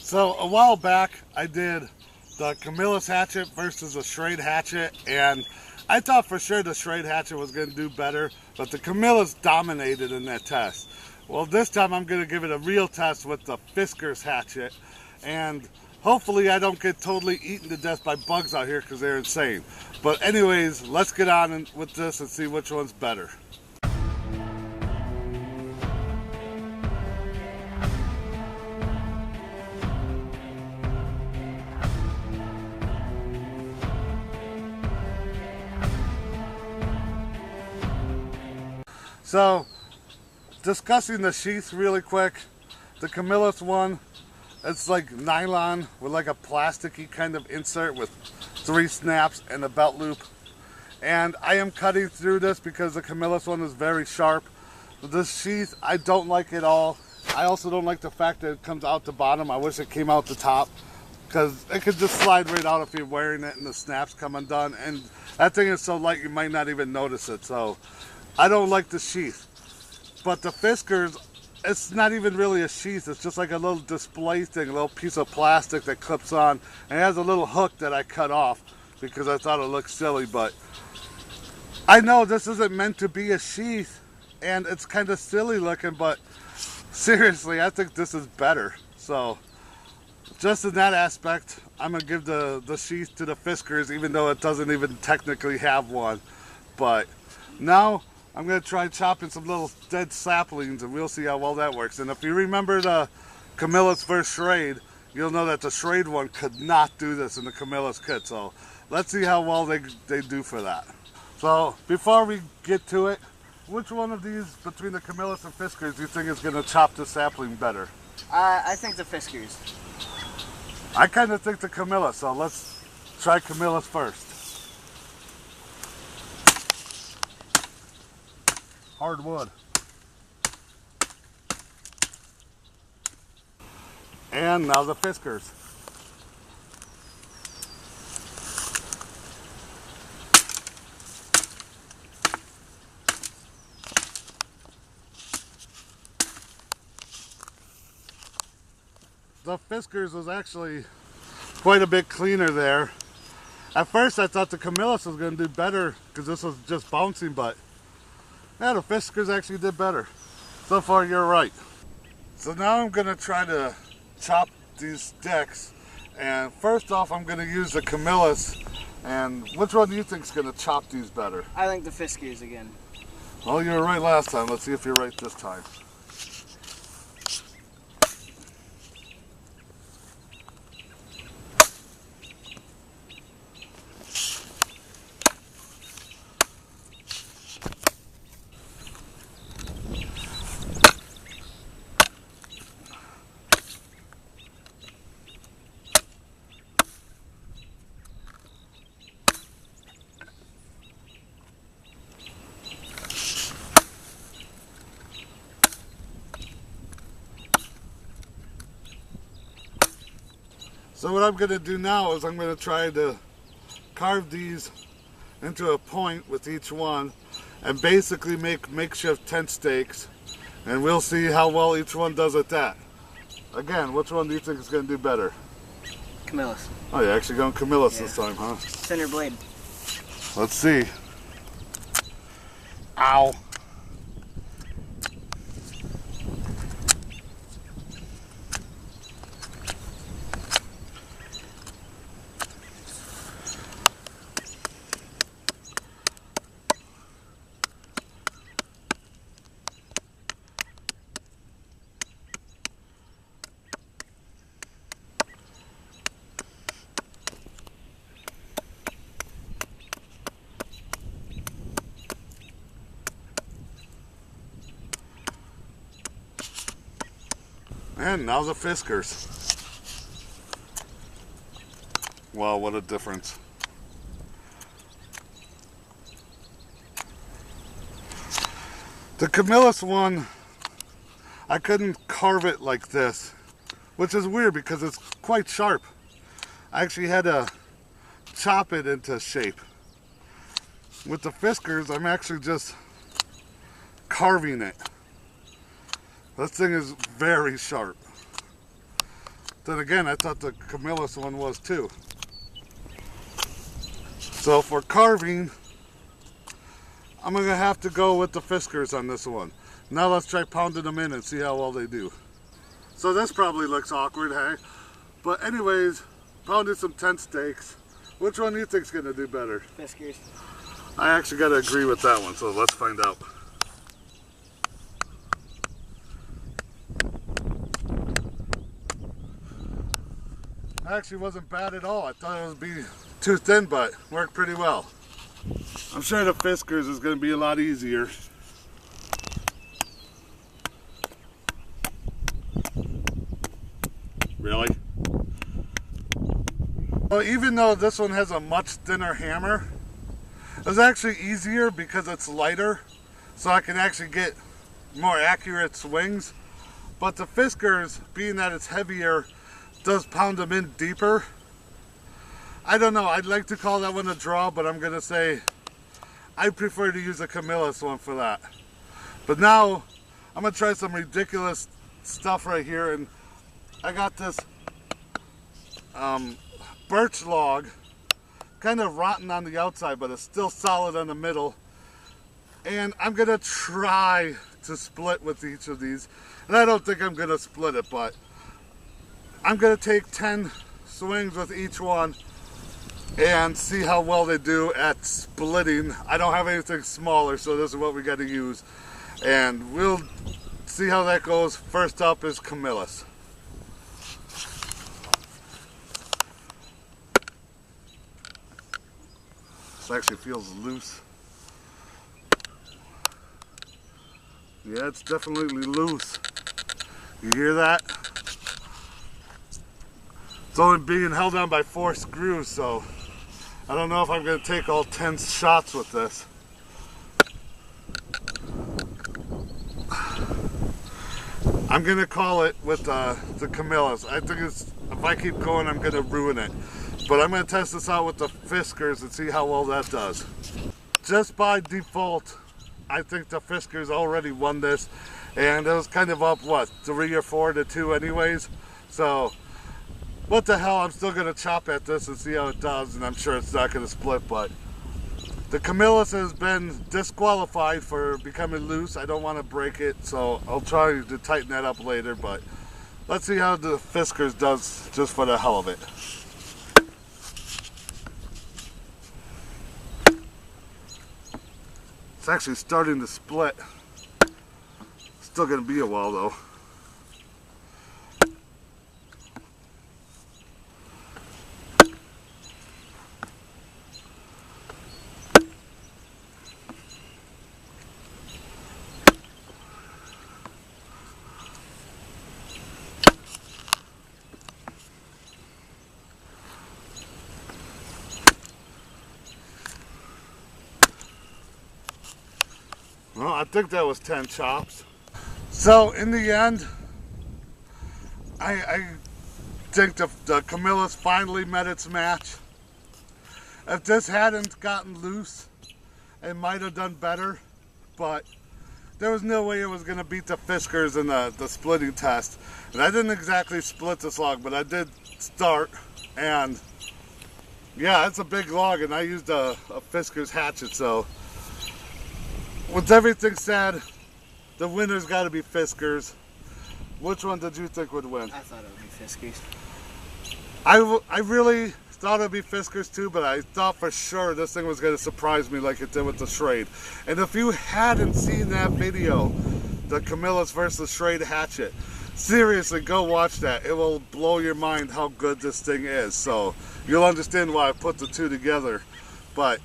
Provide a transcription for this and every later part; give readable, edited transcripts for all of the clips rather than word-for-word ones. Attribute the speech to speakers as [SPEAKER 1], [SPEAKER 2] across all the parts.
[SPEAKER 1] So a while back I did the Camillus Hatchet versus the Schrade Hatchet, and I thought for sure the Schrade Hatchet was going to do better, but the Camillus dominated in that test. Well, this time I'm going to give it a real test with the Fiskars Hatchet, and hopefully I don't get totally eaten to death by bugs out here because they're insane. But anyways, let's get on with this and see which one's better. So, discussing the sheath really quick, the Camillus one, it's like nylon with like a plasticky kind of insert with 3 snaps and a belt loop. And I am cutting through this because the Camillus one is very sharp. But this sheath, I don't like at all. I also don't like the fact that it comes out the bottom. I wish it came out the top, because it could just slide right out if you're wearing it and the snaps come undone. And that thing is so light you might not even notice it. So I don't like the sheath. But the Fiskars, it's not even really a sheath. It's just like a little display thing, a little piece of plastic that clips on. And it has a little hook that I cut off because I thought it looked silly. But I know this isn't meant to be a sheath, and it's kind of silly looking, but seriously, I think this is better. So just in that aspect, I'm going to give the sheath to the Fiskars, even though it doesn't even technically have one. But now I'm going to try chopping some little dead saplings, and we'll see how well that works. And if you remember the Camillus versus Schrade, you'll know that the Schrade one could not do this in the Camillus kit. So let's see how well they do for that. So before we get to it, which one of these between the Camillus and Fiskars do you think is going to chop the sapling better?
[SPEAKER 2] I think the Fiskars.
[SPEAKER 1] I kind of think the Camillus, so let's try Camillus first. Hard wood. And now the Fiskars. The Fiskars was actually quite a bit cleaner there. At first I thought the Camillus was going to do better because this was just bouncing, but yeah, the Fiskars actually did better. So far, you're right. So now I'm going to try to chop these sticks. And first off, I'm going to use the Camillus. And which one do you think is going to chop these better?
[SPEAKER 2] I think the Fiskars again.
[SPEAKER 1] Well, you were right last time. Let's see if you're right this time. So what I'm going to do now is I'm going to try to carve these into a point with each one and basically make makeshift tent stakes, and we'll see how well each one does at that. Again, which one do you think is going to do better?
[SPEAKER 2] Camillus.
[SPEAKER 1] Oh, you're actually going Camillus this time, huh?
[SPEAKER 2] Center blade.
[SPEAKER 1] Let's see. Ow. And now the Fiskars. Wow, what a difference. The Camillus one, I couldn't carve it like this, which is weird because it's quite sharp. I actually had to chop it into shape. With the Fiskars, I'm actually just carving it. This thing is very sharp. Then again, I thought the Camillus one was too. So for carving, I'm going to have to go with the Fiskars on this one. Now let's try pounding them in and see how well they do. So this probably looks awkward, hey? But anyways, pounding some tent stakes. Which one do you think's going to do better?
[SPEAKER 2] Fiskars.
[SPEAKER 1] I actually got to agree with that one, so let's find out. Actually wasn't bad at all. I thought it would be too thin, but worked pretty well. I'm sure the Fiskars is going to be a lot easier. Really? Well, even though this one has a much thinner hammer, it's actually easier because it's lighter, so I can actually get more accurate swings. But the Fiskars, being that it's heavier, does pound them in deeper. I don't know, I'd like to call that one a draw, but I'm gonna say I prefer to use a Camillus one for that. But now I'm gonna try some ridiculous stuff right here, and I got this birch log, kind of rotten on the outside, but it's still solid on the middle. And I'm gonna try to split with each of these, and I don't think I'm gonna split it, but I'm gonna take 10 swings with each one and see how well they do at splitting. I don't have anything smaller, so this is what we got to use, and we'll see how that goes. First up is Camillus. This actually feels loose. Yeah, it's definitely loose. You hear that? It's only being held on by 4 screws, so I don't know if I'm going to take all 10 shots with this. I'm going to call it with the Camillus. I think if I keep going, I'm going to ruin it. But I'm going to test this out with the Fiskars and see how well that does. Just by default, I think the Fiskars already won this. And it was kind of up, what, 3 or 4 to 2 anyways. So what the hell, I'm still going to chop at this and see how it does, and I'm sure it's not going to split, but the Camillus has been disqualified for becoming loose. I don't want to break it, so I'll try to tighten that up later, but let's see how the Fiskars does just for the hell of it. It's actually starting to split. Still going to be a while though. Well, I think that was 10 chops. So in the end, I think the Camillus finally met its match. If this hadn't gotten loose, it might have done better, but there was no way it was going to beat the Fiskars in the splitting test. And I didn't exactly split this log, but I did start, and yeah, it's a big log, and I used a Fiskars Hatchet, so with everything said, the winner's got to be Fiskars. Which one did you think would win?
[SPEAKER 2] I thought it would be Fiskars.
[SPEAKER 1] I really thought it would be Fiskars too, but I thought for sure this thing was going to surprise me like it did with the Schrade. And if you hadn't seen that video, the Camillus versus Schrade Hatchet, seriously, go watch that. It will blow your mind how good this thing is. So you'll understand why I put the two together. But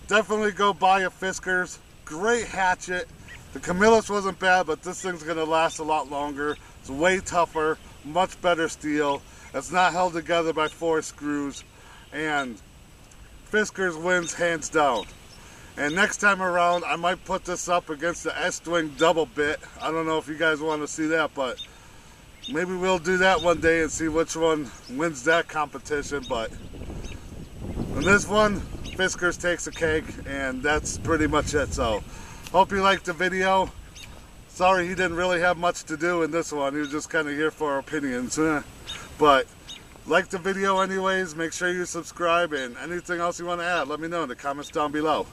[SPEAKER 1] definitely go buy a Fiskars. Great hatchet. The Camillus wasn't bad, but this thing's going to last a lot longer. It's way tougher, much better steel. It's not held together by 4 screws. And Fiskars wins hands down. And next time around, I might put this up against the S-Twing double bit. I don't know if you guys want to see that, but maybe we'll do that one day and see which one wins that competition. But in this one, Fiskars takes a cake, and that's pretty much it. So hope you liked the video. Sorry he didn't really have much to do in this one. He was just kind of here for our opinions. But like the video anyways, make sure you subscribe, and anything else you want to add, let me know in the comments down below.